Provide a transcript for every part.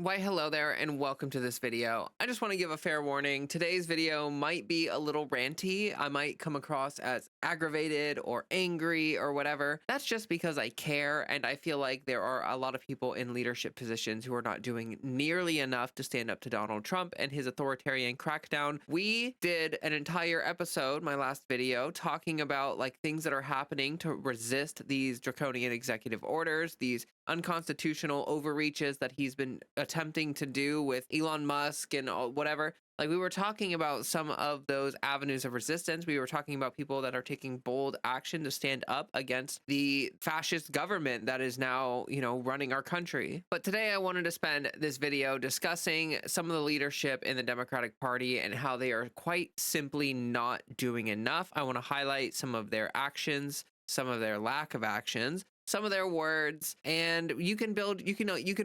Why hello there and welcome to this video. I just want to give a fair warning. Today's video might be a little ranty. I might come across as aggravated or angry or whatever. That's just because I care, and I feel like there are a lot of people in leadership positions who are not doing nearly enough to stand up to Donald Trump and his authoritarian crackdown. We did an entire episode, my last video, talking about like things that are happening to resist these draconian executive orders, these unconstitutional overreaches that he's been attempting to do with Elon Musk and whatever. Like, we were talking about some of those avenues of resistance. We were talking about people that are taking bold action to stand up against the fascist government that is now, running our country. But today I wanted to spend this video discussing some of the leadership in the Democratic Party and how they are quite simply not doing enough. I want to highlight some of their actions, some of their lack of actions, some of their words, and you can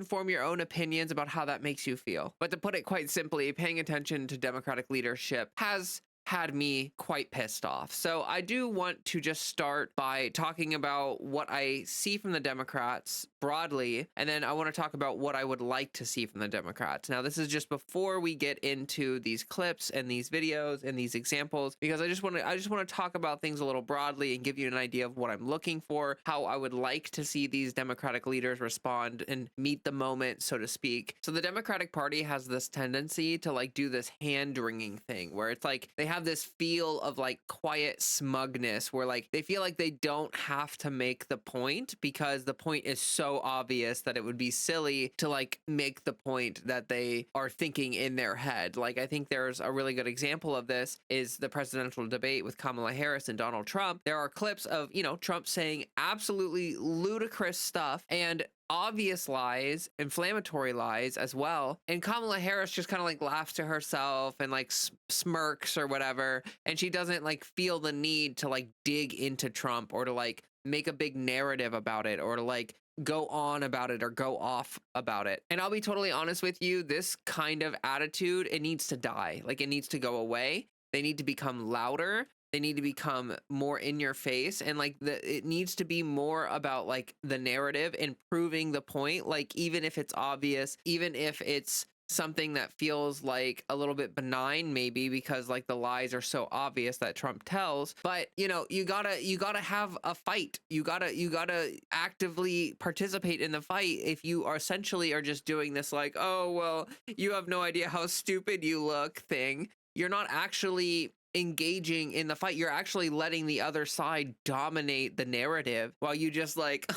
form your own opinions about how that makes you feel. But to put it quite simply, paying attention to Democratic leadership has had me quite pissed off. So I do want to just start by talking about what I see from the Democrats broadly, and then I want to talk about what I would like to see from the Democrats. Now, this is just before we get into these clips and these videos and these examples, because I just want to talk about things a little broadly and give you an idea of what I'm looking for, how I would like to see these Democratic leaders respond and meet the moment, so to speak. So the Democratic Party has this tendency to like do this hand-wringing thing where it's like they have this feel of like quiet smugness where like they feel like they don't have to make the point because the point is so obvious that it would be silly to like make the point that they are thinking in their head. Like, I think there's a really good example of this is the presidential debate with Kamala Harris and Donald Trump. There are clips of, Trump saying absolutely ludicrous stuff and obvious lies, inflammatory lies as well. And Kamala Harris just kind of like laughs to herself and like smirks or whatever. And she doesn't like feel the need to like dig into Trump or to like make a big narrative about it or to like go on about it or go off about it. And I'll be totally honest with you, this kind of attitude, it needs to die. Like, it needs to go away. They need to become louder. They need to become more in your face, and like it needs to be more about like the narrative and proving the point. Like, even if it's obvious, even if it's something that feels like a little bit benign, maybe because like the lies are so obvious that Trump tells, but you gotta have a fight. You gotta actively participate in the fight. If you are essentially are just doing this like, oh, well, you have no idea how stupid you look thing, you're not actually engaging in the fight. You're actually letting the other side dominate the narrative while you just like,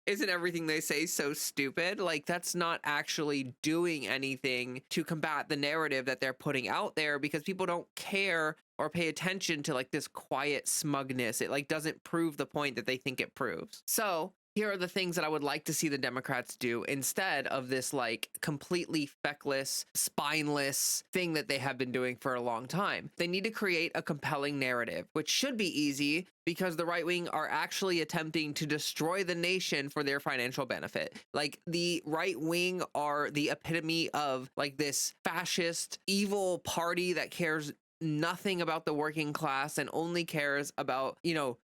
isn't everything they say so stupid? Like, that's not actually doing anything to combat the narrative that they're putting out there, because people don't care or pay attention to like this quiet smugness. It like doesn't prove the point that they think it proves. So here are the things that I would like to see the Democrats do instead of this like completely feckless, spineless thing that they have been doing for a long time. They need to create a compelling narrative, which should be easy because the right wing are actually attempting to destroy the nation for their financial benefit. Like, the right wing are the epitome of like this fascist, evil party that cares nothing about the working class and only cares about,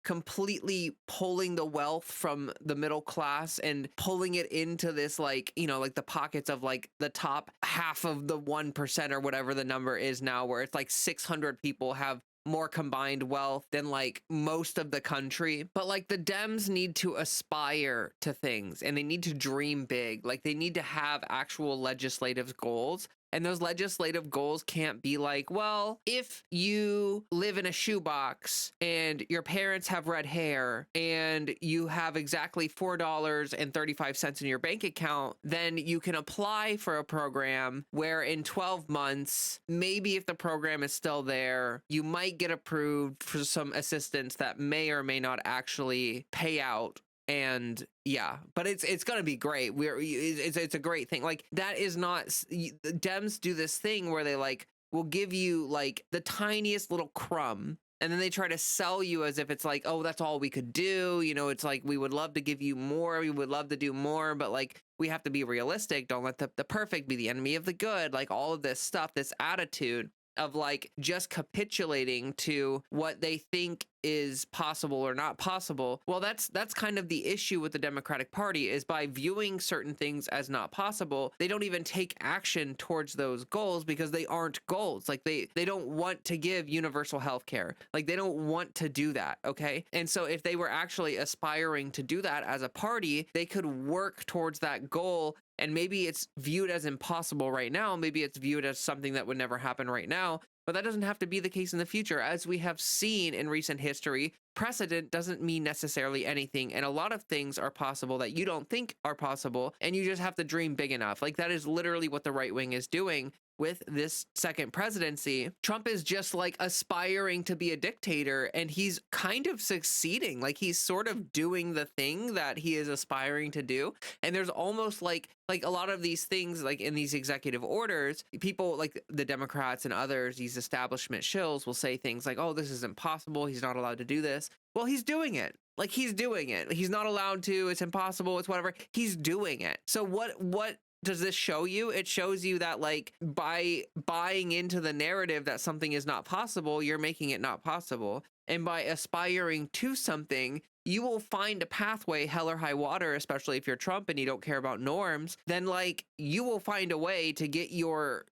completely pulling the wealth from the middle class and pulling it into this like, like the pockets of like the top half of the 1% or whatever the number is now, where it's like 600 people have more combined wealth than like most of the country. But like, the Dems need to aspire to things and they need to dream big. Like, they need to have actual legislative goals. And those legislative goals can't be like, well, if you live in a shoebox and your parents have red hair and you have exactly $4.35 in your bank account, then you can apply for a program where in 12 months, maybe if the program is still there, you might get approved for some assistance that may or may not actually pay out. And yeah, but it's gonna be great. It's a great thing. Like, that is not, Dems do this thing where they like will give you like the tiniest little crumb, and then they try to sell you as if it's like, oh, that's all we could do. It's like, we would love to give you more, we would love to do more, but like, we have to be realistic. Don't let the perfect be the enemy of the good. Like, all of this stuff, this attitude. of like just capitulating to what they think is possible or not possible. Well, that's kind of the issue with the Democratic Party, is by viewing certain things as not possible, they don't even take action towards those goals because they aren't goals. Like they don't want to give universal health care. Like they don't want to do that, okay? And so if they were actually aspiring to do that as a party, they could work towards that goal. And maybe it's viewed as impossible right now. Maybe it's viewed as something that would never happen right now. But that doesn't have to be the case in the future. As we have seen in recent history, precedent doesn't mean necessarily anything. And a lot of things are possible that you don't think are possible. And you just have to dream big enough. Like that is literally what the right wing is doing with this second presidency. Trump is just like aspiring to be a dictator, and he's kind of succeeding. Like he's sort of doing the thing that he is aspiring to do. And there's almost like a lot of these things, like in these executive orders, people like the Democrats and others, these establishment shills will say things like, oh, this is impossible. He's not allowed to do this. Well, he's doing it. Like he's doing it. He's not allowed to. It's impossible. It's whatever. He's doing it. So what does this show you? It shows you that like by buying into the narrative that something is not possible, you're making it not possible. And by aspiring to something, you will find a pathway, hell or high water, especially if you're Trump and you don't care about norms, then like you will find a way to get your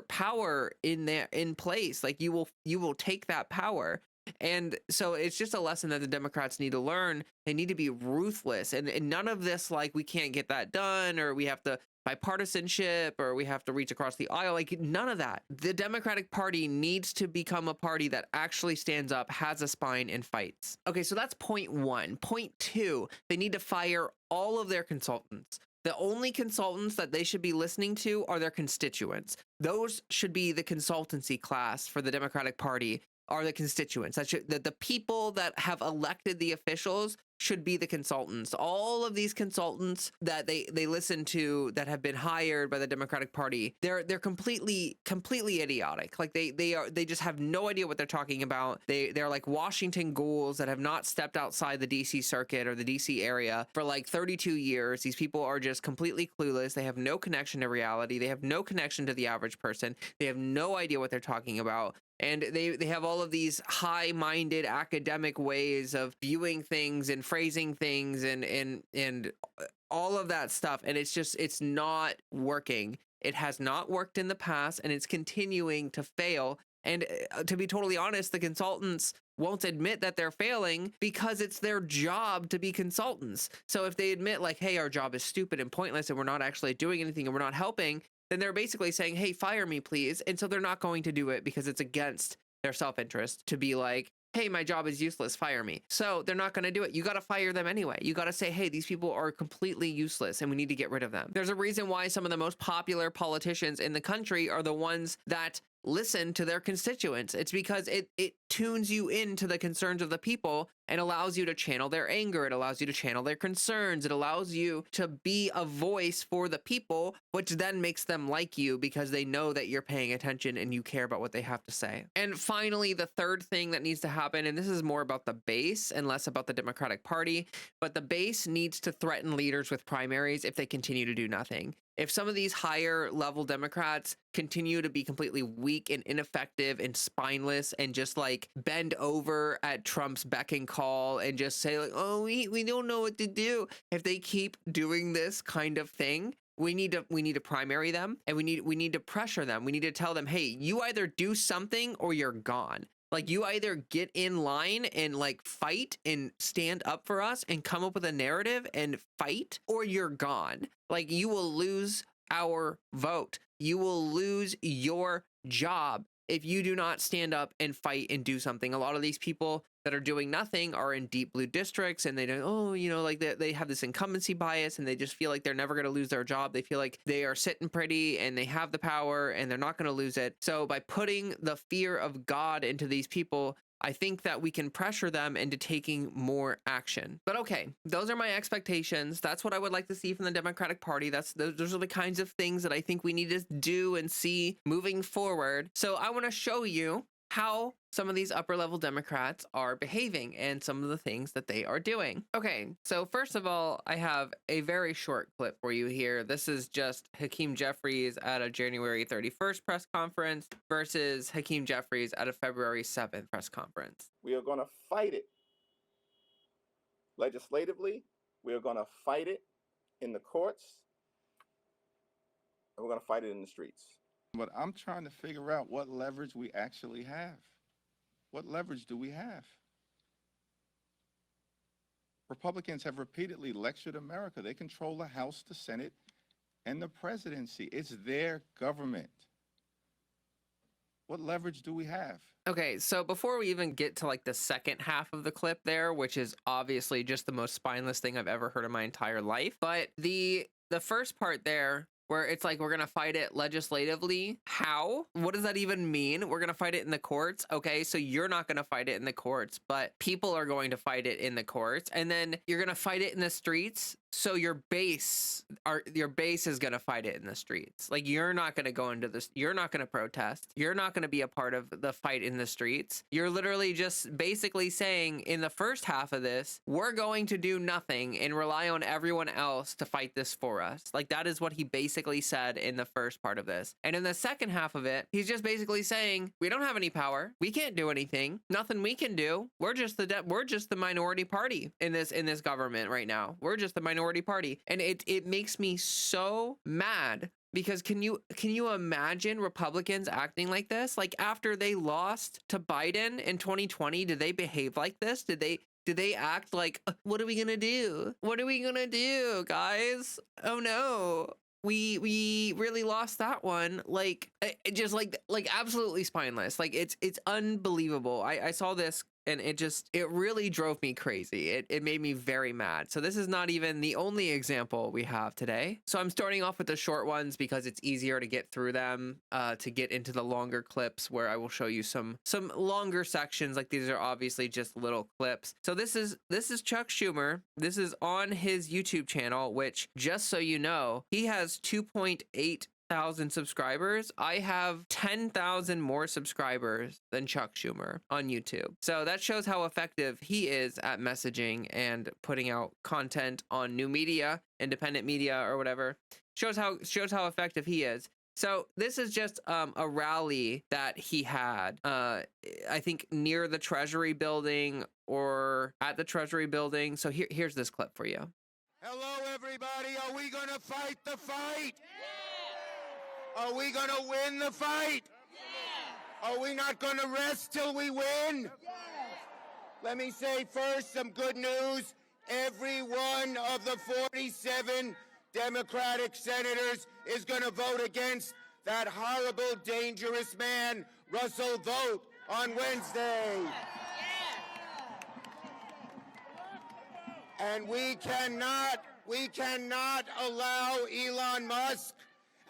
power in place. Like you will take that power. And so it's just a lesson that the Democrats need to learn. They need to be ruthless, and none of this like we can't get that done, or we have to bipartisanship, or we have to reach across the aisle. Like none of that. The Democratic Party needs to become a party that actually stands up, has a spine, and fights. Okay, so that's point one. Point two, they need to fire all of their consultants. The only consultants that they should be listening to are their constituents. Those should be the consultancy class for the Democratic Party, are the constituents. The people that have elected the officials should be the consultants. All of these consultants that they listen to that have been hired by the Democratic Party, they're completely idiotic. Like they just have no idea what they're talking about. They're like Washington ghouls that have not stepped outside the DC circuit or the DC area for like 32 years. These people are just completely clueless. They have no connection to reality. They have no connection to the average person. They have no idea what they're talking about. And they have all of these high-minded academic ways of viewing things and phrasing things and all of that stuff. And it's not working. It has not worked in the past, and it's continuing to fail. And to be totally honest, the consultants won't admit that they're failing because it's their job to be consultants. So if they admit like, hey, our job is stupid and pointless and we're not actually doing anything and we're not helping, then they're basically saying, hey, fire me, please. And so they're not going to do it because it's against their self-interest to be like, hey, my job is useless, fire me. So they're not going to do it. You got to fire them anyway. You got to say, hey, these people are completely useless and we need to get rid of them. There's a reason why some of the most popular politicians in the country are the ones that listen to their constituents. It's because it tunes you into the concerns of the people and allows you to channel their anger. It allows you to channel their concerns. It allows you to be a voice for the people, which then makes them like you because they know that you're paying attention and you care about what they have to say. And finally, the third thing that needs to happen, and this is more about the base and less about the Democratic Party, but the base needs to threaten leaders with primaries if they continue to do nothing. If some of these higher level Democrats continue to be completely weak and ineffective and spineless and just like bend over at Trump's beck and call and just say like, oh, we don't know what to do. If they keep doing this kind of thing, we need to primary them, and we need to pressure them. We need to tell them, hey, you either do something or you're gone. Like you either get in line and like fight and stand up for us and come up with a narrative and fight, or you're gone. Like you will lose our vote. You will lose your job if you do not stand up and fight and do something. A lot of these people that are doing nothing are in deep blue districts, and they don't, like they have this incumbency bias, and they just feel like they're never going to lose their job. They feel like they are sitting pretty and they have the power and they're not going to lose it. So by putting the fear of God into these people, I think that we can pressure them into taking more action. But okay, those are my expectations. That's what I would like to see from the Democratic Party. Those are the kinds of things that I think we need to do and see moving forward. So I want to show you how some of these upper level Democrats are behaving and some of the things that they are doing. Okay, so first of all, I have a very short clip for you here. This is just Hakeem Jeffries at a January 31st press conference versus Hakeem Jeffries at a February 7th press conference. We are going to fight it legislatively. We are going to fight it in the courts. And we're going to fight it in the streets. But I'm trying to figure out what leverage we actually have. What leverage do we have? Republicans have repeatedly lectured America. They control the House, the Senate, and the presidency. It's their government. What leverage do we have? Okay, so before we even get to like the second half of the clip there, which is obviously just the most spineless thing I've ever heard in my entire life, but the first part there, where it's like, we're going to fight it legislatively. How? What does that even mean? We're going to fight it in the courts. Okay, so you're not going to fight it in the courts, but people are going to fight it in the courts. And then you're going to fight it in the streets. So your base is going to fight it in the streets. Like, you're not going to go into this. You're not going to protest. You're not going to be a part of the fight in the streets. You're literally just basically saying in the first half of this, we're going to do nothing and rely on everyone else to fight this for us. Like, that is what he basically said in the first part of this. And in the second half of it, he's just basically saying, we don't have any power. We can't do anything. Nothing we can do. We're just the minority party in this government right now. We're just the minority party. And it makes me so mad, because can you imagine Republicans acting like this? Like, after they lost to Biden in 2020, did they behave like this? Did they act like, what are we gonna do? What are we gonna do, guys? Oh no. We really lost that one. Like, just like absolutely spineless. Like, it's unbelievable. I saw this and it really drove me crazy. It made me very mad. So this is not even the only example we have today. So I'm starting off with the short ones because it's easier to get through them, to get into the longer clips where I will show you some longer sections. Like, these are obviously just little clips. So this is Chuck Schumer. This is on his YouTube channel, which, just so you know, he has 2.8 thousand subscribers. I have 10,000 more subscribers than Chuck Schumer on YouTube. So that shows how effective he is at messaging and putting out content on new media, independent media, or whatever. Shows how effective he is. So this is just a rally that he had, I think near the Treasury building or at the Treasury building. So here's this clip for you. Hello, everybody. Are we going to fight the fight? Are we going to win the fight? Yeah. Are we not going to rest till we win? Yes. Let me say first some good news. Every one of the 47 Democratic senators is going to vote against that horrible, dangerous man, Russell Vogt, on Wednesday. Yeah. And we cannot allow Elon Musk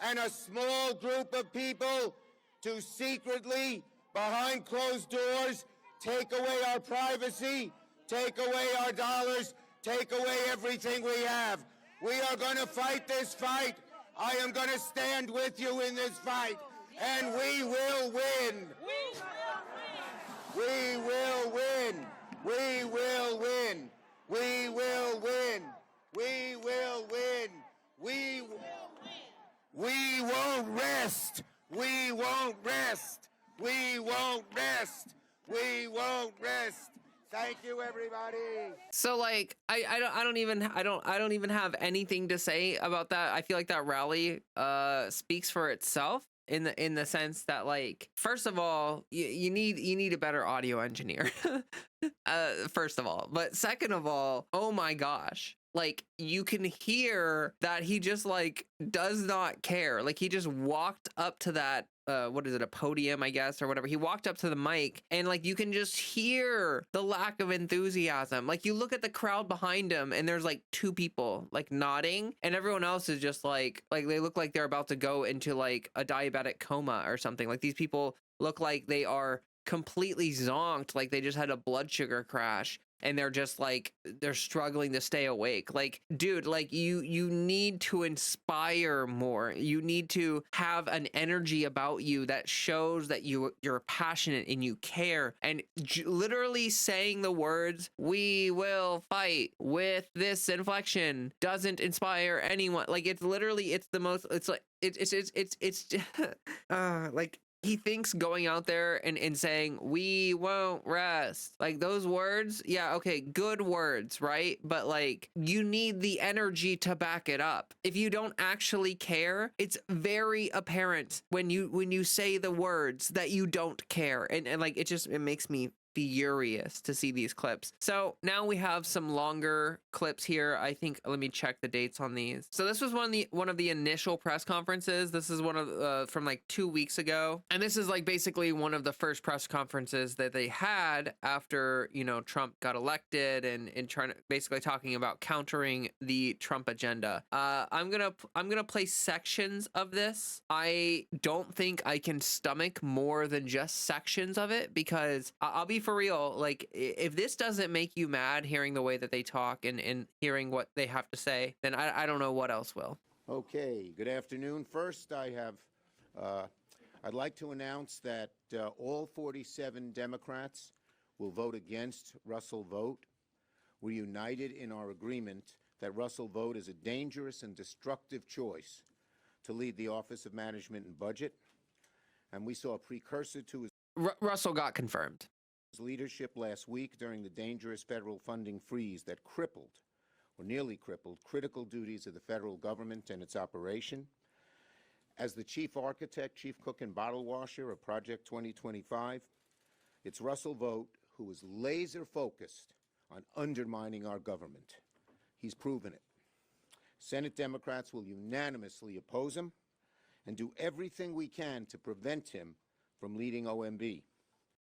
and a small group of people to secretly, behind closed doors, take away our privacy, take away our dollars, take away everything we have. We are going to fight this fight. I am going to stand with you in this fight, and we will win. We will win. We will win. We will win. We will win. We will win. We won't rest. We won't rest. We won't rest. We won't rest. Thank you, everybody. So, like, I don't even have anything to say about that. I feel like that rally speaks for itself in the sense that, like, first of all, you need a better audio engineer. First of all, but second of all, oh my gosh. Like, you can hear that he just, like, does not care. Like, he just walked up to that, what is it, a podium, I guess, or whatever. He walked up to the mic, and, like, you can just hear the lack of enthusiasm. Like, you look at the crowd behind him, and there's, like, 2 people, like, nodding, and everyone else is just, like they look like they're about to go into, like, a diabetic coma or something. Like, these people look like they are completely zonked, like they just had a blood sugar crash. and they're just like, they're struggling to stay awake. Like, dude, like you need to inspire more. You need to have an energy about you that shows that you're passionate and you care. And literally saying the words, "We will fight," with this inflection doesn't inspire anyone. Like, it's literally, it's the most, it's like, it's like, he thinks going out there and saying, "We won't rest," like those words, yeah, okay, good words, right? But like, you need the energy to back it up. If you don't actually care, it's very apparent when you say the words that you don't care. And like, it makes me furious to see these clips. So now we have some longer clips here. I think, let me check the dates on these. So this was one of the initial press conferences. This is one of from like 2 weeks ago, and this is like basically one of the first press conferences that they had after, you know, Trump got elected, and trying to basically talking about countering the Trump agenda. I'm gonna play sections of this. I don't think I can stomach more than just sections of it, because I'll be for real, like, if this doesn't make you mad hearing the way that they talk and hearing what they have to say, then I don't know what else will. Okay, good afternoon. First, I'd like to announce that all 47 Democrats will vote against Russell Vogt. We're united in our agreement that Russell Vogt is a dangerous and destructive choice to lead the Office of Management and Budget, and we saw a precursor to his Russell got confirmed. leadership last week during the dangerous federal funding freeze that crippled, or nearly crippled, critical duties of the federal government and its operation. As the chief architect, chief cook, and bottle washer of Project 2025, it's Russell Vogt who is laser focused on undermining our government. He's proven it. Senate Democrats will unanimously oppose him and do everything we can to prevent him from leading OMB.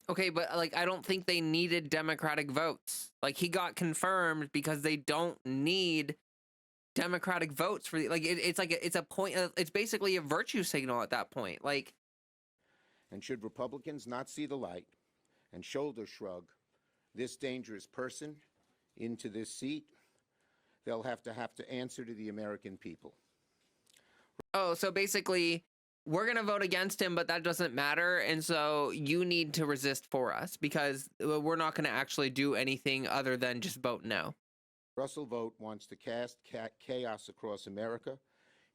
Okay, but like, I don't think they needed Democratic votes. Like, he got confirmed because they don't need Democratic votes for the, like, it's like it's a point of, it's basically a virtue signal at that point. Like, And should Republicans not see the light and shoulder shrug this dangerous person into this seat, they'll have to answer to the American people. oh, so basically, we're going to vote against him, but that doesn't matter. And so you need to resist for us, because we're not going to actually do anything other than just vote no. Russell Vogt wants to cast chaos across America.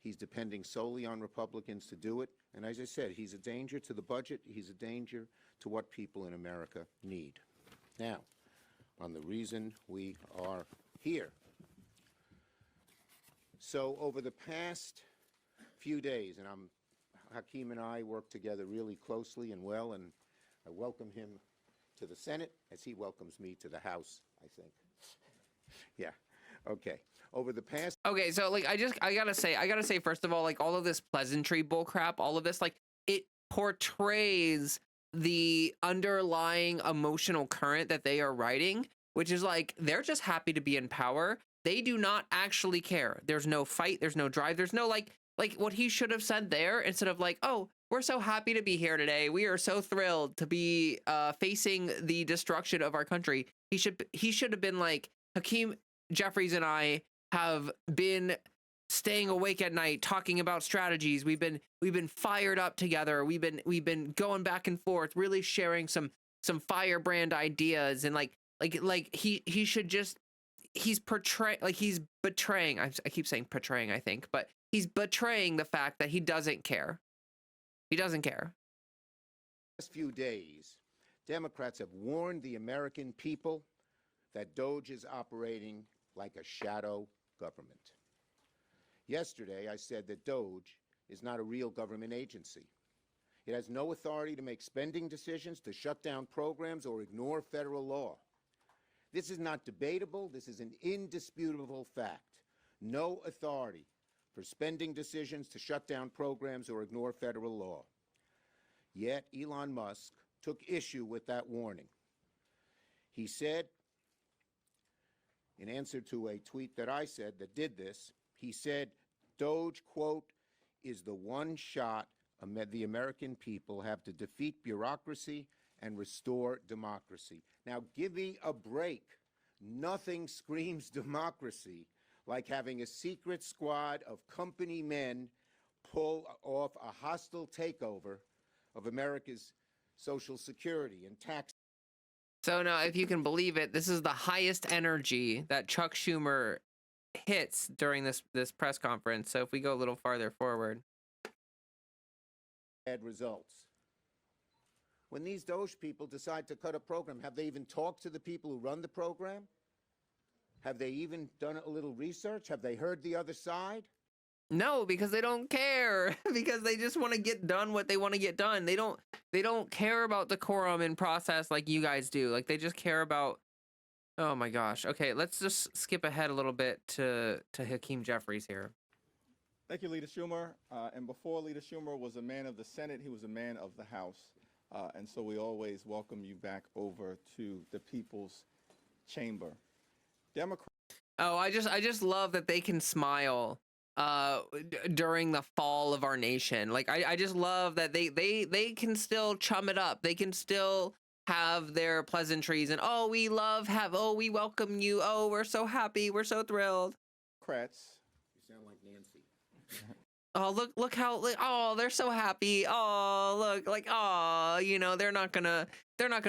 He's depending solely on Republicans to do it. And as I said, he's a danger to the budget. He's a danger to what people in America need. Now, on the reason we are here. So over the past few days, and Hakeem and I work together really closely and well, and I welcome him to the Senate as he welcomes me to the House, I think. Yeah, okay. Over the past... Okay, so like, I gotta say, first of all, like, all of this pleasantry bullcrap, all of this, like, it portrays the underlying emotional current that they are writing, which is like, they're just happy to be in power. They do not actually care. There's no fight, there's no drive, there's no like what he should have said there, instead of like, "Oh, we're so happy to be here today. We are so thrilled to be facing the destruction of our country." He should have been like, "Hakeem Jeffries and I have been staying awake at night talking about strategies. We've been fired up together. We've been going back and forth, really sharing some firebrand ideas." And like he should just, he's betraying, I keep saying portraying, I think, but he's betraying the fact that he doesn't care. He doesn't care. Last few days, Democrats have warned the American people that DOJ is operating like a shadow government. Yesterday, I said that DOJ is not a real government agency. It has no authority to make spending decisions, to shut down programs, or ignore federal law. This is not debatable. This is an indisputable fact. No authority for spending decisions, to shut down programs, or ignore federal law. Yet Elon Musk took issue with that warning. He said, in answer to a tweet that I said that did this, he said, DOJ, quote, is the one shot the American people have to defeat bureaucracy and restore democracy. Now, give me a break. Nothing screams democracy like having a secret squad of company men pull off a hostile takeover of America's Social Security and tax. So now, if you can believe it, this is the highest energy that Chuck Schumer hits during this press conference. So if we go a little farther forward. Bad results. When these Doge people decide to cut a program, have they even talked to the people who run the program? Have they even done a little research? Have they heard the other side? No, because they don't care. Because they just want to get done what they want to get done. They don't care about decorum and process like you guys do. Like, they just care about, oh my gosh. Okay, let's just skip ahead a little bit to Hakeem Jeffries here. Thank you, Leader Schumer. And before Leader Schumer was a man of the Senate, he was a man of the House. And so we always welcome you back over to the People's Chamber. Oh, I just love that they can smile during the fall of our nation. Like, I just love that they can still chum it up. They can still have their pleasantries and, oh, we welcome you. Oh, we're so happy. We're so thrilled. Democrats. You sound like Nancy. Oh, look how, oh, they're so happy. Oh, look, like, oh, you know, they're not gonna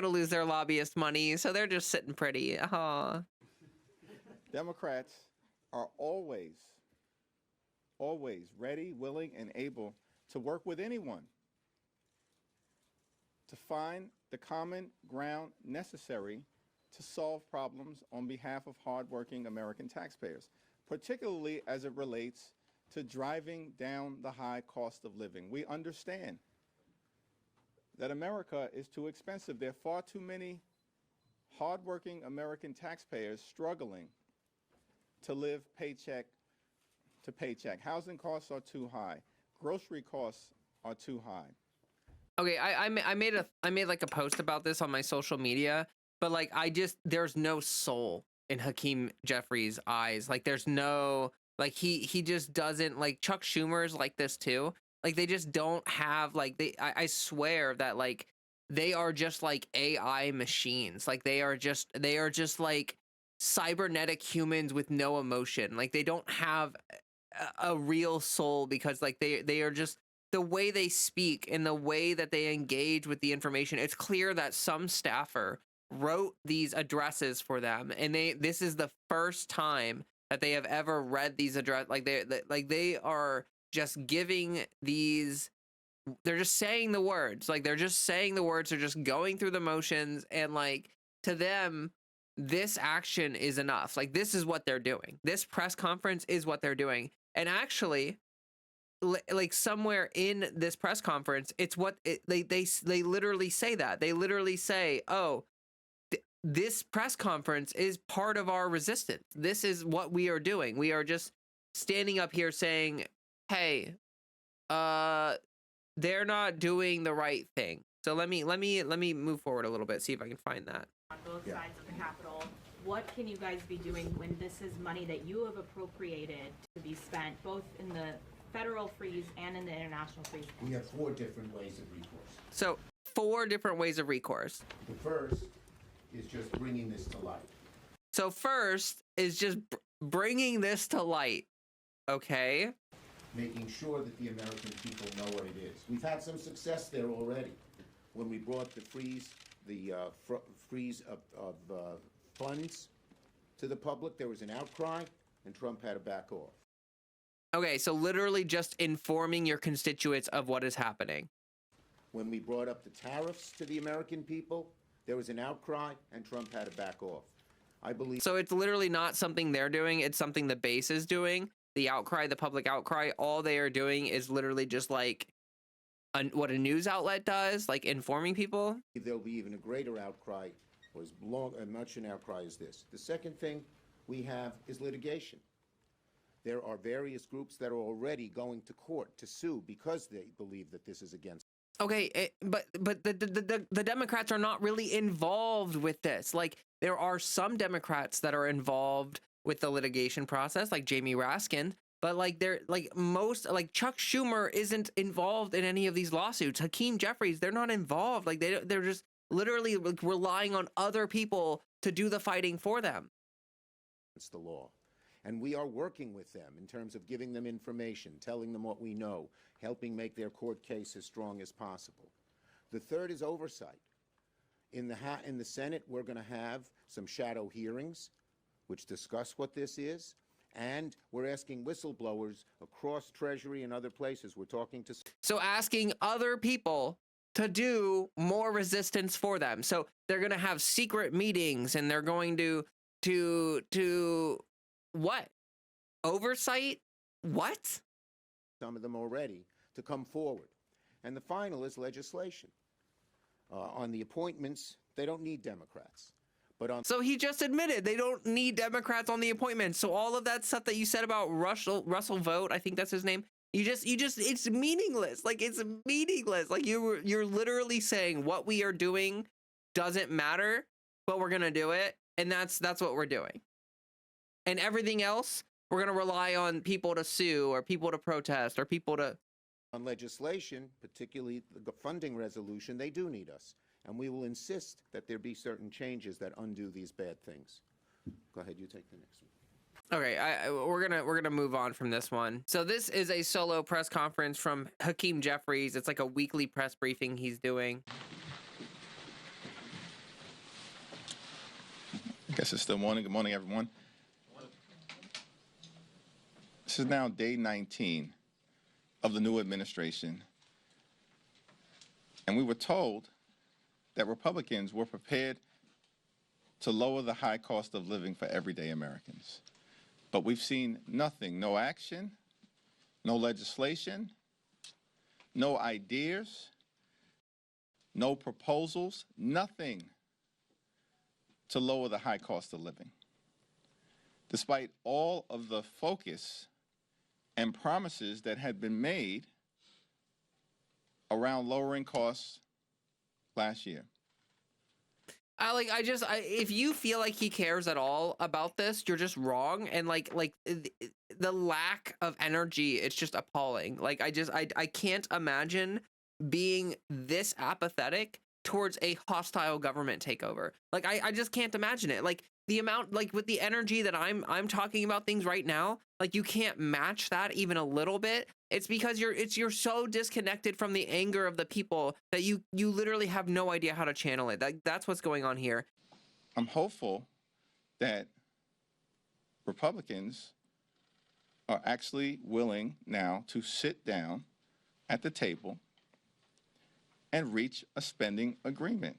lose their lobbyist money, so they're just sitting pretty. Oh. Democrats are always ready, willing, and able to work with anyone to find the common ground necessary to solve problems on behalf of hardworking American taxpayers, particularly as it relates to driving down the high cost of living. We understand that America is too expensive. There are far too many hardworking American taxpayers struggling to live paycheck to paycheck. Housing costs are too high. Grocery costs are too high. Okay, I made like a post about this on my social media, but like there's no soul in Hakeem Jeffries' eyes. Like, there's no, like, he just doesn't, like, Chuck Schumer's like this too. Like, they just don't have, like, I swear that, like, they are just like AI machines. Like, they are just like cybernetic humans with no emotion. Like, they don't have a real soul, because like they are just, the way they speak and the way that they engage with the information. It's clear that some staffer wrote these addresses for them, and this is the first time that they have ever read these address. Like, they are just giving these, they're just saying the words. Like, they're just saying the words. They're just going through the motions, and like, to them, this action is enough. Like, this is what they're doing. This press conference is what they're doing. And actually, like, somewhere in this press conference, it's what they literally say that. They literally say, oh, this press conference is part of our resistance. This is what we are doing. We are just standing up here saying, hey, they're not doing the right thing. So let me move forward a little bit, see if I can find that. On both sides of the Capitol, what can you guys be doing when this is money that you have appropriated to be spent both in the federal freeze and in the international freeze? We have 4 different ways of recourse. So 4 different ways of recourse. The first is just bringing this to light. So first is just bringing this to light, okay? Making sure that the American people know what it is. We've had some success there already. When we brought the freeze of funds to the public, there was an outcry, and Trump had to back off. Okay, so literally just informing your constituents of what is happening. When we brought up the tariffs to the American people, there was an outcry, and Trump had to back off. I believe. So it's literally not something they're doing. It's something the base is doing. The outcry, the public outcry, all they are doing is literally just like what a news outlet does, like informing people. There'll be even a greater outcry, or as much an outcry as this. The second thing we have is litigation. There are various groups that are already going to court to sue because they believe that this is against. Okay, but the Democrats are not really involved with this. Like, there are some Democrats that are involved with the litigation process, like Jamie Raskin, but like they're like most, like Chuck Schumer isn't involved in any of these lawsuits. Hakeem Jeffries, they're not involved. Like they're just literally like relying on other people to do the fighting for them. the law. And we are working with them in terms of giving them information, telling them what we know, helping make their court case as strong as possible. The third is oversight. In the Senate, we're going to have some shadow hearings which discuss what this is, and we're asking whistleblowers across Treasury and other places. We're talking to... So asking other people to do more resistance for them. So they're going to have secret meetings, and they're going to what? Oversight? What? Some of them already to come forward. And the final is legislation. On the appointments, they don't need Democrats. But on... So he just admitted they don't need Democrats on the appointments. So all of that stuff that you said about Russell Vogt, I think that's his name. You just it's meaningless. Like, it's meaningless. Like, you're literally saying what we are doing doesn't matter, but we're going to do it. And that's what we're doing. And everything else, we're going to rely on people to sue or people to protest or people to... On legislation, particularly the funding resolution, they do need us. And we will insist that there be certain changes that undo these bad things. Go ahead, you take the next one. Okay, we're gonna move on from this one. So this is a solo press conference from Hakeem Jeffries. It's like a weekly press briefing he's doing. I guess it's still morning. Good morning, everyone. This is now day 19 of the new administration. And we were told that Republicans were prepared to lower the high cost of living for everyday Americans. But we've seen nothing, no action, no legislation, no ideas, no proposals, nothing to lower the high cost of living. Despite all of the focus and promises that had been made around lowering costs last year. If you feel like he cares at all about this, you're just wrong. And the lack of energy, it's just appalling. Like, I can't imagine being this apathetic towards a hostile government takeover. Like, I just can't imagine it. Like, the amount, like, with the energy that I'm talking about things right now, like, you can't match that even a little bit. It's because you're so disconnected from the anger of the people that you literally have no idea how to channel it. That's what's going on here. I'm hopeful that Republicans are actually willing now to sit down at the table and reach a spending agreement.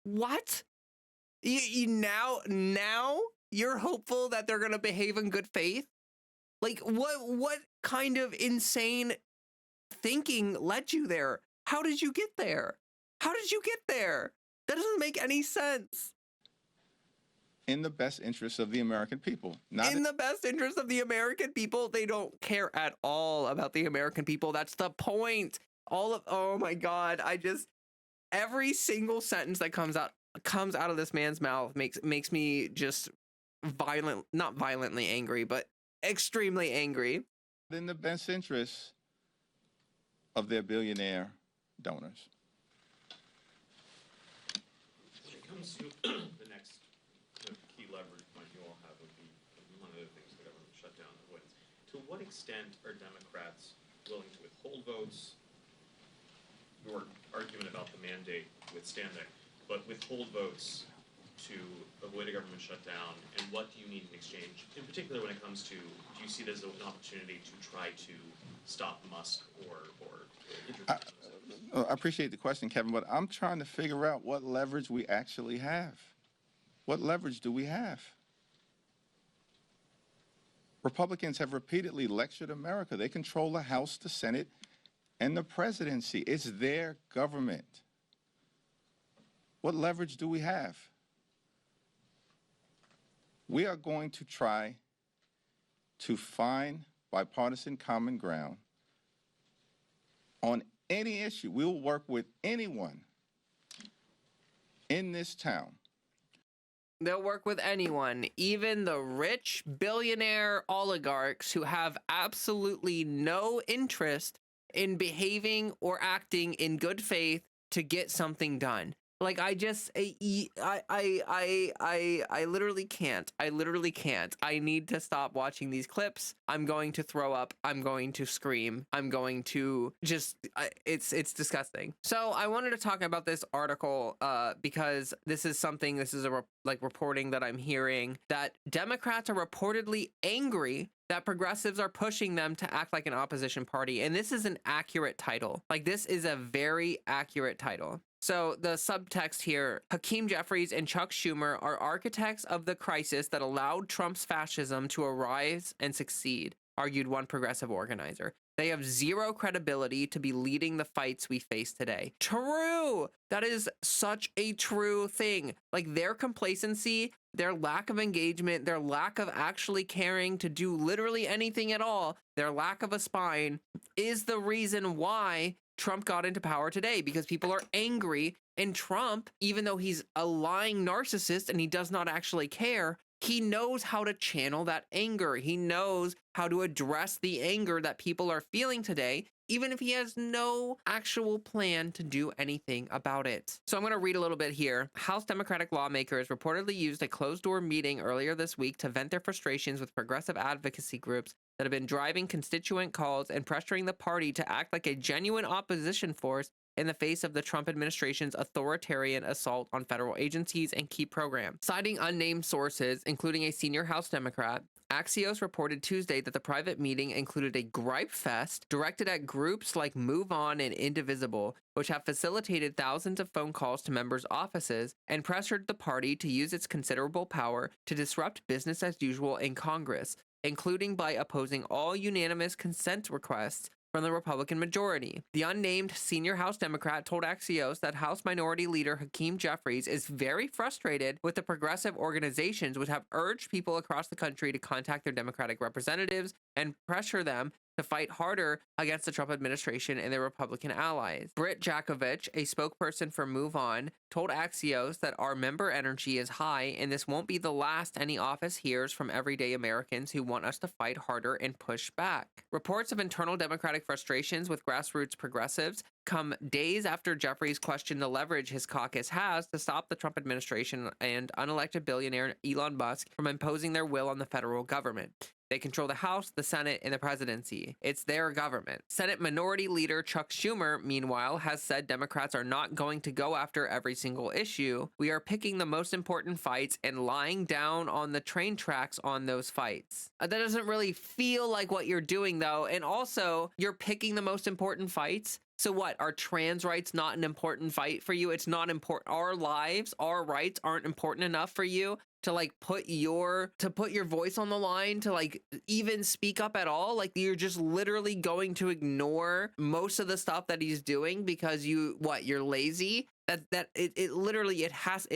What? Now you're hopeful that they're going to behave in good faith? Like, what kind of insane thinking led you there? How did you get there? How did you get there? That doesn't make any sense. In the best interest of the American people. In the best interest of the American people? They don't care at all about the American people. That's the point. Oh my God. Every single sentence that comes out of this man's mouth makes me just not violently angry, but extremely angry. In the best interest of their billionaire donors. When it comes to the next key leverage point you all have would be one of the things the government shutdown avoidance. To what extent are Democrats willing to withhold votes? Your argument about the mandate withstanding, but withhold votes to avoid a government shutdown, and what do you need in exchange? In particular, when it comes to, do you see it as an opportunity to try to stop Musk or I appreciate the question, Kevin, but I'm trying to figure out what leverage we actually have. What leverage do we have? Republicans have repeatedly lectured America. They control the House, the Senate, and the presidency. It's their government. What leverage do we have? We are going to try to find bipartisan common ground on any issue. We will work with anyone in this town. They'll work with anyone, even the rich billionaire oligarchs who have absolutely no interest in behaving or acting in good faith to get something done. Like, I just, I literally can't. I literally can't. I need to stop watching these clips. I'm going to throw up. I'm going to scream. I'm going to just, it's disgusting. So I wanted to talk about this article because this is a reporting that I'm hearing, that Democrats are reportedly angry that progressives are pushing them to act like an opposition party. And this is an accurate title. Like, this is a very accurate title. So the subtext here, Hakeem Jeffries and Chuck Schumer are architects of the crisis that allowed Trump's fascism to arise and succeed, argued one progressive organizer. They have zero credibility to be leading the fights we face today. True! That is such a true thing. Like, their complacency, their lack of engagement, their lack of actually caring to do literally anything at all, their lack of a spine is the reason why Trump got into power today, because people are angry. And Trump, even though he's a lying narcissist and he does not actually care, he knows how to channel that anger. He knows how to address the anger that people are feeling today, even if he has no actual plan to do anything about it. So I'm going to read a little bit here. House Democratic lawmakers reportedly used a closed-door meeting earlier this week to vent their frustrations with progressive advocacy groups that have been driving constituent calls and pressuring the party to act like a genuine opposition force in the face of the Trump administration's authoritarian assault on federal agencies and key programs. Citing unnamed sources, including a senior House Democrat, Axios reported Tuesday that the private meeting included a gripe fest directed at groups like Move On and Indivisible, which have facilitated thousands of phone calls to members' offices and pressured the party to use its considerable power to disrupt business as usual in Congress, including by opposing all unanimous consent requests from the Republican majority. The unnamed senior House Democrat told Axios that House Minority Leader Hakeem Jeffries is very frustrated with the progressive organizations which have urged people across the country to contact their Democratic representatives and pressure them to fight harder against the Trump administration and their Republican allies. Britt Jakovich, a spokesperson for Move On, told Axios that our member energy is high and this won't be the last any office hears from everyday Americans who want us to fight harder and push back. Reports of internal Democratic frustrations with grassroots progressives come days after Jeffries questioned the leverage his caucus has to stop the Trump administration and unelected billionaire Elon Musk from imposing their will on the federal government. They control the House, the Senate, and the presidency. It's their government. Senate Minority Leader Chuck Schumer, meanwhile, has said Democrats are not going to go after every single issue. We are picking the most important fights and lying down on the train tracks on those fights. That doesn't really feel like what you're doing, though. And also, you're picking the most important fights. So what, are trans rights not an important fight for you? It's not important. Our lives, our rights aren't important enough for you to like put your voice on the line, to like even speak up at all. Like, you're just literally going to ignore most of the stuff that he's doing because you're lazy. It literally has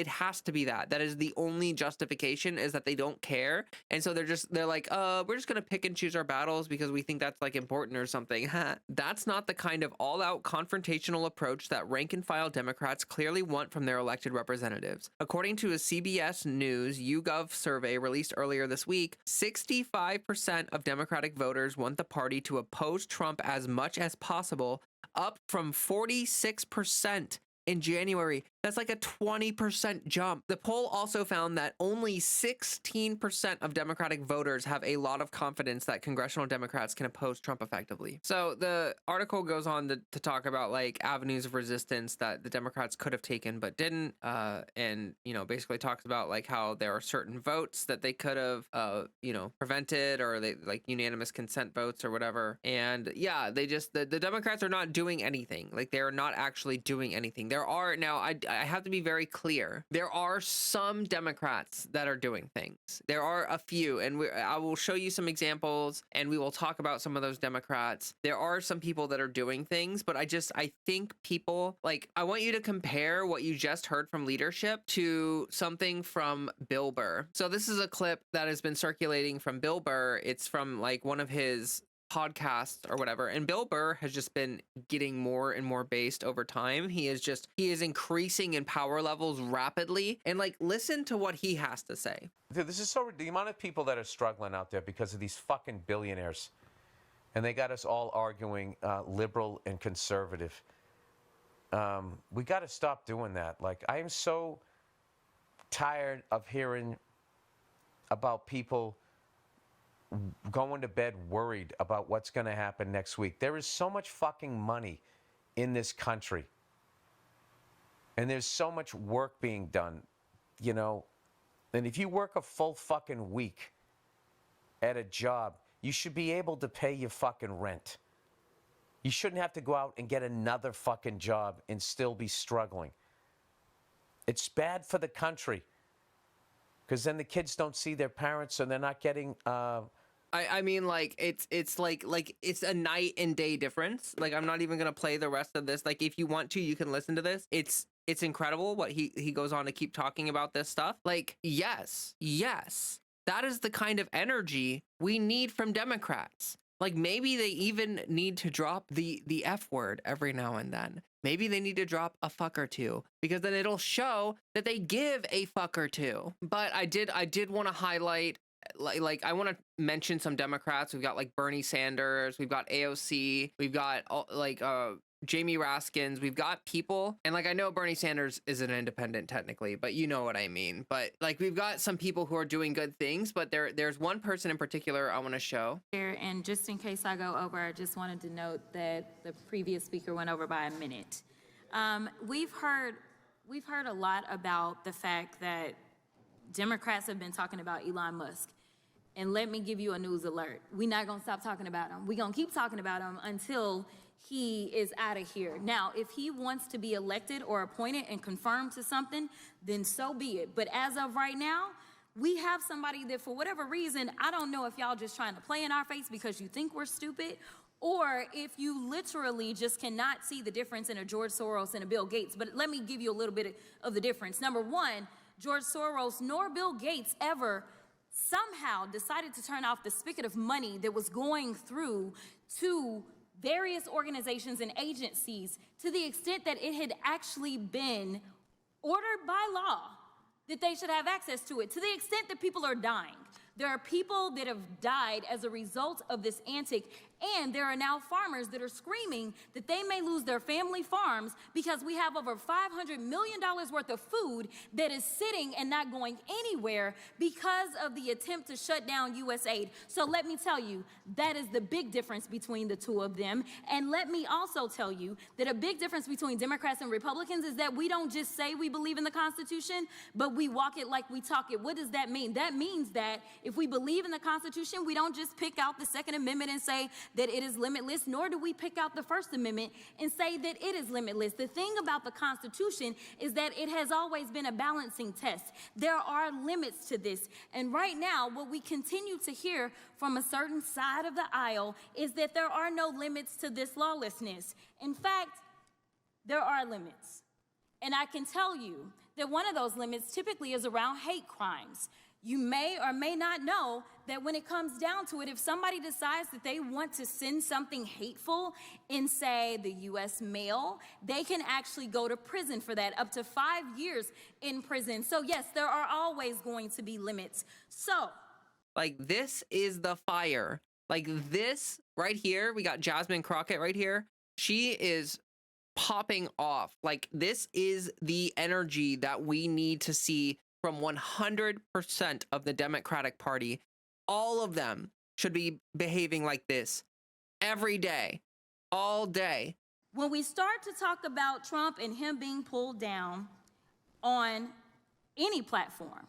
to be that is the only justification, is that they don't care. And so they're like, we're just gonna pick and choose our battles because we think that's like important or something. That's not the kind of all-out confrontational approach that rank and file Democrats clearly want from their elected representatives. According to a CBS News YouGov survey released earlier this week, 65% of Democratic voters want the party to oppose Trump as much as possible, up from 46% in January. That's like a 20% jump. The poll also found that only 16% of Democratic voters have a lot of confidence that congressional Democrats can oppose Trump effectively. So the article goes on to talk about like avenues of resistance that the Democrats could have taken but didn't, and basically talks about like how there are certain votes that they could have prevented, or they like unanimous consent votes or whatever. And yeah, they just the Democrats are not doing anything. Like, they're not actually doing anything. There are now, I have to be very clear. There are some Democrats that are doing things. There are a few, and I will show you some examples, and we will talk about some of those Democrats. There are some people that are doing things, but I think people, like, I want you to compare what you just heard from leadership to something from Bill Burr. So this is a clip that has been circulating from Bill Burr. It's from like one of his podcast or whatever, and Bill Burr has just been getting more and more based over time. He is increasing in power levels rapidly, and like, listen to what he has to say. Dude, this is so, the amount of people that are struggling out there because of these fucking billionaires, and they got us all arguing liberal and conservative. We got to stop doing that. Like, I am so tired of hearing about people going to bed worried about what's going to happen next week. There is so much fucking money in this country. And there's so much work being done, you know. And if you work a full fucking week at a job, you should be able to pay your fucking rent. You shouldn't have to go out and get another fucking job and still be struggling. It's bad for the country because then the kids don't see their parents and they're not getting. I mean, like it's like it's a night and day difference. Like, I'm not even gonna play the rest of this. Like, if you want to, you can listen to this. It's incredible what he goes on to keep talking about this stuff. Like, yes, that is the kind of energy we need from Democrats. Like, maybe they even need to drop the F word every now and then. Maybe they need to drop a fuck or two, because then it'll show that they give a fuck or two. But I did want to highlight, like I want to mention some Democrats. We've got like Bernie Sanders, we've got AOC, we've got like Jamie Raskins, we've got people, and like I know Bernie Sanders is an independent technically, but you know what I mean. But like we've got some people who are doing good things, but there's one person in particular I want to show. And just in case I go over, I just wanted to note that the previous speaker went over by a minute. We've heard a lot about the fact that Democrats have been talking about Elon Musk. And let me give you a news alert. We're not gonna stop talking about him. We're gonna keep talking about him until he is out of here. Now, if he wants to be elected or appointed and confirmed to something, then so be it. But as of right now, we have somebody that for whatever reason, I don't know if y'all just trying to play in our face because you think we're stupid, or if you literally just cannot see the difference in a George Soros and a Bill Gates. But let me give you a little bit of the difference. Number one, George Soros nor Bill Gates ever somehow decided to turn off the spigot of money that was going through to various organizations and agencies to the extent that it had actually been ordered by law that they should have access to it, to the extent that people are dying. There are people that have died as a result of this antic, and there are now farmers that are screaming that they may lose their family farms because we have over $500 million worth of food that is sitting and not going anywhere because of the attempt to shut down U.S. aid. So let me tell you, that is the big difference between the two of them. And let me also tell you that a big difference between Democrats and Republicans is that we don't just say we believe in the Constitution, but we walk it like we talk it. What does that mean? That means that if we believe in the Constitution, we don't just pick out the Second Amendment and say that it is limitless, nor do we pick out the First Amendment and say that it is limitless. The thing about the Constitution is that it has always been a balancing test. There are limits to this. And right now, what we continue to hear from a certain side of the aisle is that there are no limits to this lawlessness. In fact, there are limits. And I can tell you that one of those limits typically is around hate crimes. You may or may not know that when it comes down to it, if somebody decides that they want to send something hateful in, say, the U.S. mail, they can actually go to prison for that, up to 5 years in prison. So, yes, there are always going to be limits. So, like, this is the fire. Like, this right here, we got Jasmine Crockett right here. She is popping off. Like, this is the energy that we need to see from 100% of the Democratic Party. All of them should be behaving like this every day, all day. when we start to talk about Trump and him being pulled down on any platform,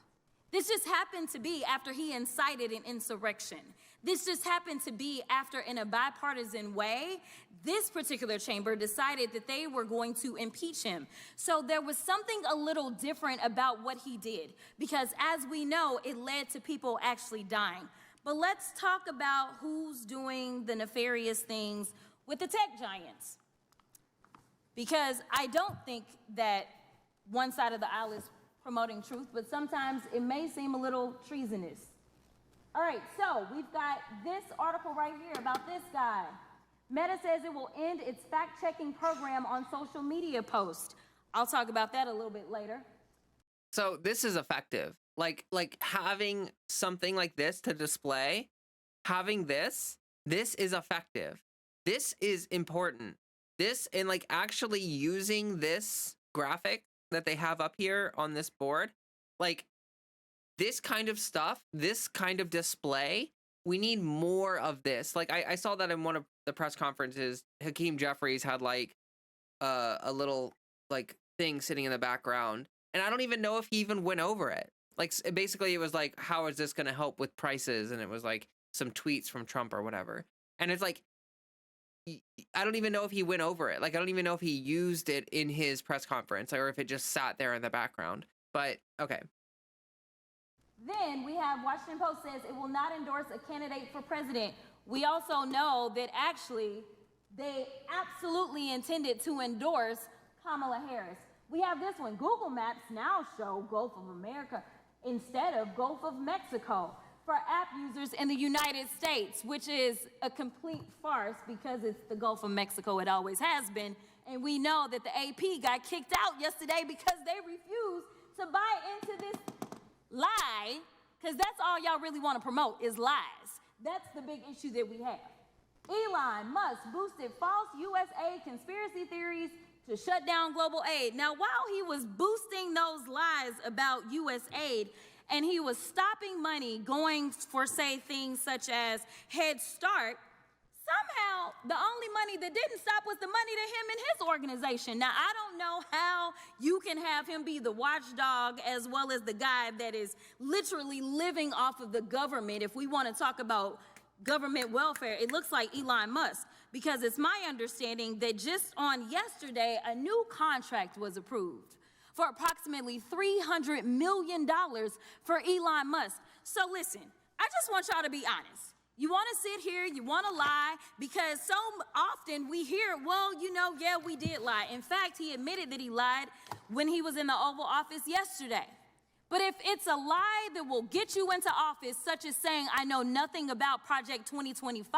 this just happened to be after he incited an insurrection. This just happened to be after, in a bipartisan way, this particular chamber decided that they were going to impeach him. So there was something a little different about what he did, because as we know, it led to people actually dying. But let's talk about who's doing the nefarious things with the tech giants. Because I don't think that one side of the aisle is promoting truth, but sometimes it may seem a little treasonous. All right, so we've got this article right here about this guy. Meta says it will end its fact-checking program on social media posts. I'll talk about that a little bit later. So this is effective. Like having something like this to display, having this is effective. This is important. this and like actually using this graphic that they have up here on this board, like this kind of stuff, this kind of display, we need more of this. Like I saw that in one of the press conferences, Hakeem Jeffries had like a little like thing sitting in the background, and I don't even know if he even went over it. Like basically it was like, how is this going to help with prices? And it was like some tweets from Trump or whatever. And it's like, I don't even know if he went over it. Like, I don't even know if he used it in his press conference or if it just sat there in the background. But okay. Then we have Washington Post says it will not endorse a candidate for president. We also know that actually they absolutely intended to endorse Kamala Harris. We have this one. Google Maps now show Gulf of America instead of Gulf of Mexico for app users in the United States, which is a complete farce because it's the Gulf of Mexico. It always has been. And we know that the AP got kicked out yesterday because they refused to buy into this lie, because that's all y'all really want to promote is lies. That's the big issue that we have. Elon Musk boosted false USA conspiracy theories to shut down global aid. Now, while he was boosting those lies about U.S. aid, and he was stopping money going for, say, things such as Head Start, somehow the only money that didn't stop was the money to him and his organization. Now, I don't know how you can have him be the watchdog as well as the guy that is literally living off of the government. If we want to talk about government welfare, it looks like Elon Musk, because it's my understanding that just on yesterday, a new contract was approved for approximately $300 million for Elon Musk. So listen, I just want y'all to be honest. You want to sit here, you want to lie, because so often we hear, well, you know, yeah, we did lie. In fact, he admitted that he lied when he was in the Oval Office yesterday. But if it's a lie that will get you into office, such as saying, I know nothing about Project 2025,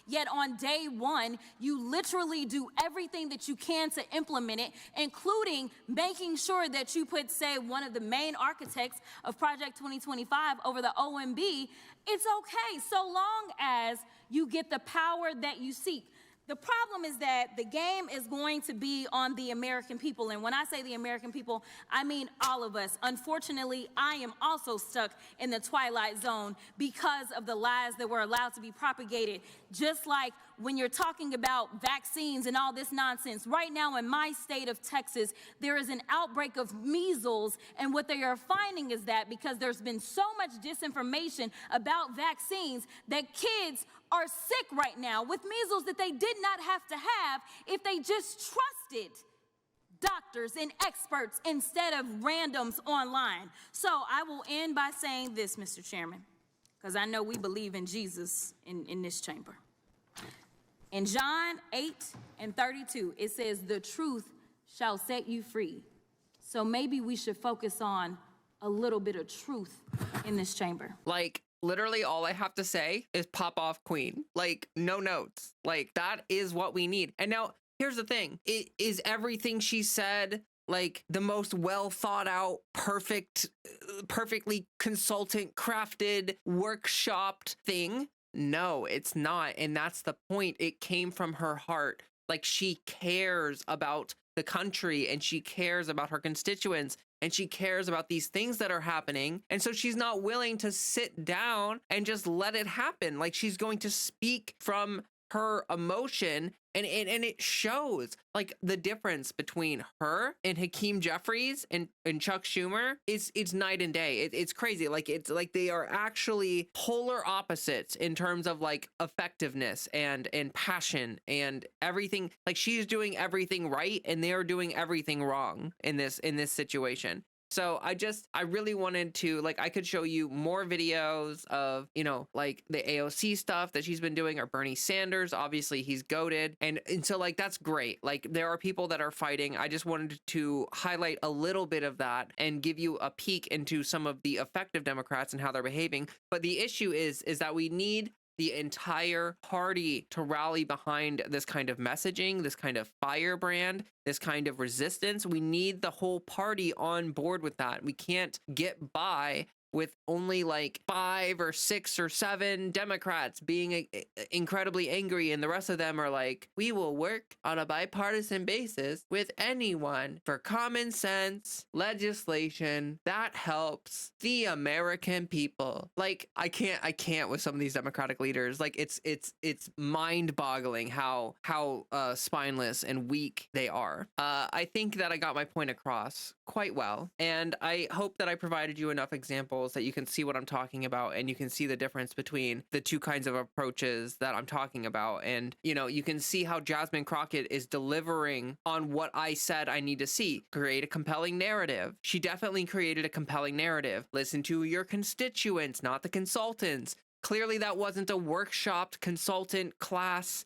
yet on day one, you literally do everything that you can to implement it, including making sure that you put, say, one of the main architects of Project 2025 over the OMB, it's okay, so long as you get the power that you seek. The problem is that the game is going to be on the American people. And when I say the American people, I mean all of us. Unfortunately, I am also stuck in the twilight zone because of the lies that were allowed to be propagated. Just like when you're talking about vaccines and all this nonsense. Right now in my state of Texas, there is an outbreak of measles. And what they are finding is that because there's been so much disinformation about vaccines, that kids are sick right now with measles that they did not have to have if they just trusted doctors and experts instead of randoms online. So I will end by saying this, Mr. Chairman, because I know we believe in Jesus in this chamber. In John 8:32, it says, the truth shall set you free. So maybe we should focus on a little bit of truth in this chamber. Like, literally all I have to say is pop off queen. Like, no notes. Like, that is what we need. And now, here's the thing. It is everything she said, like, the most well thought out, perfectly consultant crafted, workshopped thing? No, it's not. And that's the point. It came from her heart. Like, she cares about the country and she cares about her constituents and she cares about these things that are happening. And so she's not willing to sit down and just let it happen. Like, she's going to speak from her emotion, and it shows. Like, the difference between her and Hakeem Jeffries and Chuck Schumer is, it's night and day. It's crazy. Like, it's like they are actually polar opposites in terms of like effectiveness and passion and everything. Like, she's doing everything right and they're doing everything wrong in this situation. So I really wanted to, like, I could show you more videos of, you know, like the AOC stuff that she's been doing, or Bernie Sanders. Obviously he's goated. And so like, that's great. Like, there are people that are fighting. I just wanted to highlight a little bit of that and give you a peek into some of the effective Democrats and how they're behaving. But the issue is that we need the entire party to rally behind this kind of messaging, this kind of firebrand, this kind of resistance. We need the whole party on board with that. We can't get by with only like 5 or 6 or 7 Democrats being incredibly angry, and the rest of them are like, we will work on a bipartisan basis with anyone for common sense legislation that helps the American people. Like, I can't with some of these Democratic leaders. Like, it's mind-boggling how spineless and weak they are. I think that I got my point across quite well, and I hope that I provided you enough examples that you can see what I'm talking about, and you can see the difference between the two kinds of approaches that I'm talking about. And you know, you can see how Jasmine Crockett is delivering on what I said I need to see. Create a compelling narrative. She definitely created a compelling narrative. Listen to your constituents, not the consultants. Clearly, that wasn't a workshopped consultant class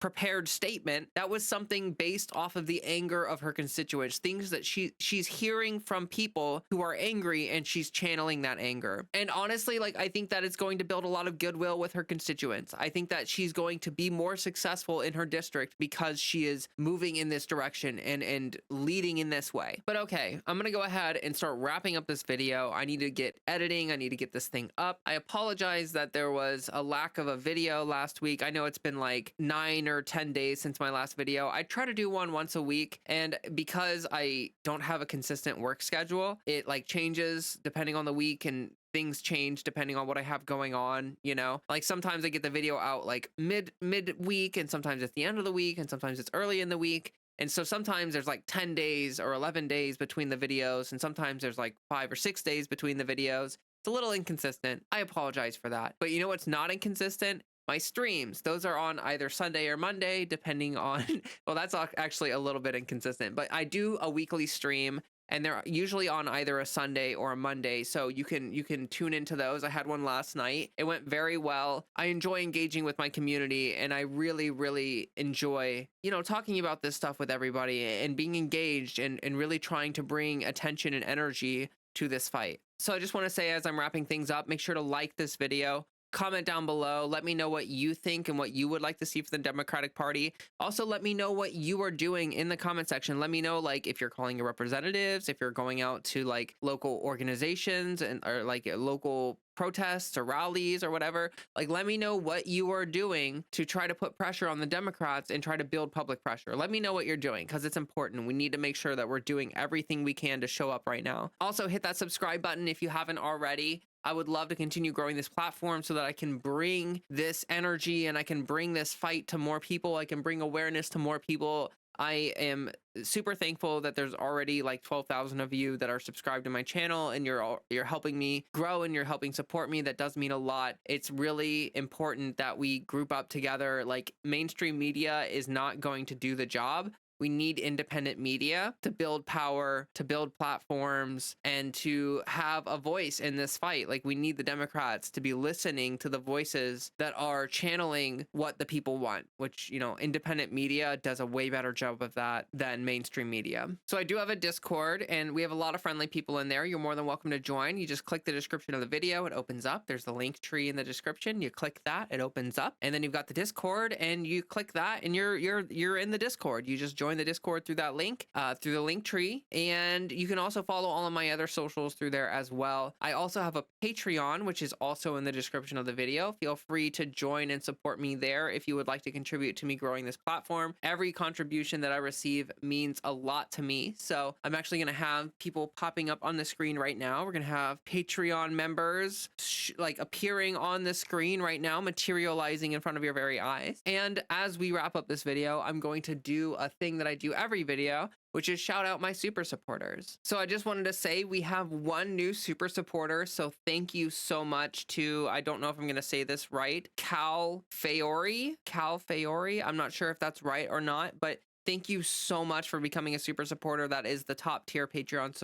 prepared statement. That was something based off of the anger of her constituents, things that she's hearing from people who are angry, and she's channeling that anger. And honestly, like, I think that it's going to build a lot of goodwill with her constituents. I think that she's going to be more successful in her district because she is moving in this direction and leading in this way. But okay, I'm gonna go ahead and start wrapping up this video. I need to get editing. I need to get this thing up. I apologize that there was a lack of a video last week. I know it's been like 9 or 10 days since my last video. I try to do one once a week, and because I don't have a consistent work schedule, it like changes depending on the week, and things change depending on what I have going on, you know? Like, sometimes I get the video out like mid-week, and sometimes it's the end of the week, and sometimes it's early in the week. And so sometimes there's like 10 days or 11 days between the videos, and sometimes there's like 5 or 6 days between the videos. It's a little inconsistent. I apologize for that. But you know what's not inconsistent? My streams. Those are on either Sunday or Monday, depending on, well, that's actually a little bit inconsistent, but I do a weekly stream, and they're usually on either a Sunday or a Monday. So you can tune into those. I had one last night. It went very well. I enjoy engaging with my community, and I really, really enjoy, you know, talking about this stuff with everybody and being engaged and really trying to bring attention and energy to this fight. So I just want to say, as I'm wrapping things up, make sure to like this video, comment down below, let me know what you think and what you would like to see for the Democratic Party. Also, let me know what you are doing in the comment section. Let me know, like, if you're calling your representatives, if you're going out to like local organizations and or like local protests or rallies or whatever. Like, let me know what you are doing to try to put pressure on the Democrats and try to build public pressure. Let me know what you're doing, because it's important. We need to make sure that we're doing everything we can to show up right now. Also, hit that subscribe button if you haven't already. I would love to continue growing this platform so that I can bring this energy and I can bring this fight to more people. I can bring awareness to more people. I am super thankful that there's already like 12,000 of you that are subscribed to my channel, and you're helping me grow and you're helping support me. That does mean a lot. It's really important that we group up together. Like, mainstream media is not going to do the job. We need independent media to build power, to build platforms, and to have a voice in this fight. Like, we need the Democrats to be listening to the voices that are channeling what the people want, which, you know, independent media does a way better job of that than mainstream media. So I do have a Discord, and we have a lot of friendly people in there. You're more than welcome to join. You just click the description of the video. It opens up. There's the link tree in the description. You click that, it opens up, and then you've got the Discord, and you click that, and you're in the Discord. You just join the Discord through that link, through the link tree, and you can also follow all of my other socials through there as well. I also have a Patreon, which is also in the description of the video. Feel free to join and support me there if you would like to contribute to me growing this platform. Every contribution that I receive means a lot to me. So I'm actually going to have people popping up on the screen right now. We're going to have Patreon members like appearing on the screen right now, materializing in front of your very eyes. And as we wrap up this video, I'm going to do a thing that I do every video, which is shout out my super supporters. So I just wanted to say we have one new super supporter. So thank you so much to, I don't know if I'm going to say this right, Cal Faori. I'm not sure if that's right or not, but thank you so much for becoming a super supporter. That is the top tier Patreon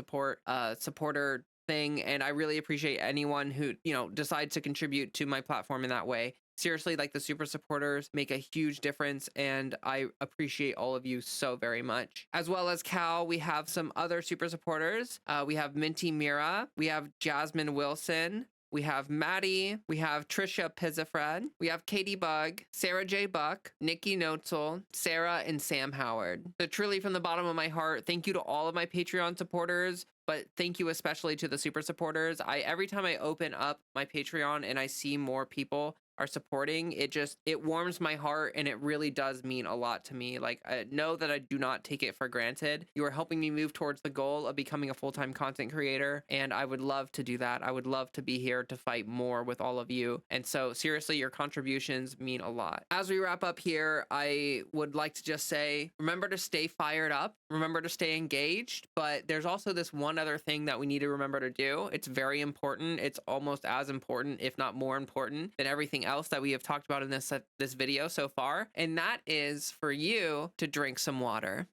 supporter thing. And I really appreciate anyone who, you know, decides to contribute to my platform in that way. Seriously, like, the super supporters make a huge difference, and I appreciate all of you so very much. As well as Cal, we have some other super supporters. We have Minty Mira, we have Jasmine Wilson, we have Maddie, we have Trisha Pizzafred, we have Katie Bug, Sarah J. Buck, Nikki Notzel, Sarah, and Sam Howard. So truly from the bottom of my heart, thank you to all of my Patreon supporters, but thank you especially to the super supporters. Every time I open up my Patreon and I see more people are supporting, it warms my heart, and it really does mean a lot to me. Like, I know that I do not take it for granted. You are helping me move towards the goal of becoming a full-time content creator, and I would love to do that. I would love to be here to fight more with all of you. And so seriously, your contributions mean a lot. As we wrap up here, I would like to just say, remember to stay fired up, remember to stay engaged, but there's also this one other thing that we need to remember to do. It's very important. It's almost as important, if not more important, than everything else that we have talked about in this video so far, and that is for you to drink some water.